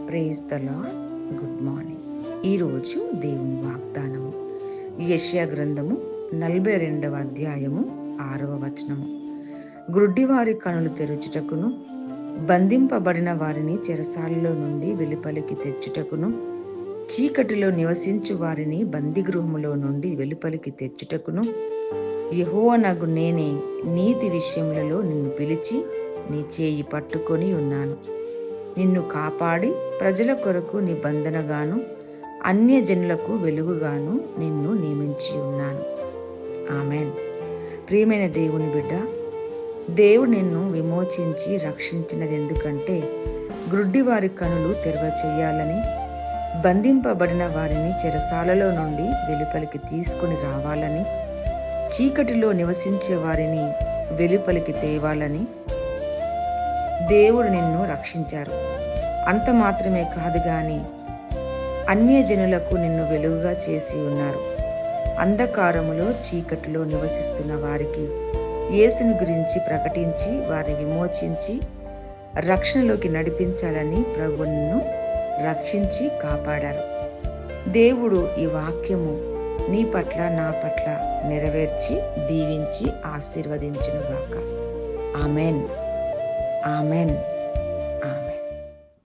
Praise the lord. Good morning. ఈరోజు దేవుని వాగ్దానము యెషయా గ్రంథము 42వ అధ్యాయము 6వ వచనము. గ్రుడ్డివారి కనులు తెరుచుటకును, బంధింపబడిన వారిని చెరసాలలో నుండి వెలుపలికి తెచ్చుటకును, చీకటిలో నివసించు వారిని బందిగృహములో నుండి వెలుపలికి తెచ్చుటకును, యెహోవానగు నేనే నీతి విషయములలో నిన్ను పిలిచి నీ చేయి పట్టుకొని ఉన్నాను. నిన్ను కాపాడి ప్రజల కొరకు నిబంధనగాను అన్యజనులకు వెలుగుగాను నిన్ను నియమించి ఉన్నాను. ఆమెన్. ప్రియమైన దేవుని బిడ్డ, దేవుడు నిన్ను విమోచించి రక్షించినది ఎందుకంటే గ్రుడ్డివారి కనులు తెరవ చేయాలని, బంధింపబడిన వారిని చెరసాలలో నుండి వెలుపలికి తీసుకుని రావాలని, చీకటిలో నివసించే వారిని వెలుపలికి తేవాలని దేవుడు నిన్ను రక్షించారు. అంత మాత్రమే కాదు గాని అన్యజనులకు నిన్ను వెలుగుగా చేసి ఉన్నారు. అంధకారములో చీకటిలో నివసిస్తున్న వారికి యేసుని గురించి ప్రకటించి వారిని విమోచించి రక్షణలోకి నడిపించాలని ప్రభువు నిన్ను రక్షించి కాపాడారు. దేవుడు ఈ వాక్యము నీ పట్ల నా పట్ల నెరవేర్చి దీవించి ఆశీర్వదించునుగాక. ఆమెన్. ఆమెన్.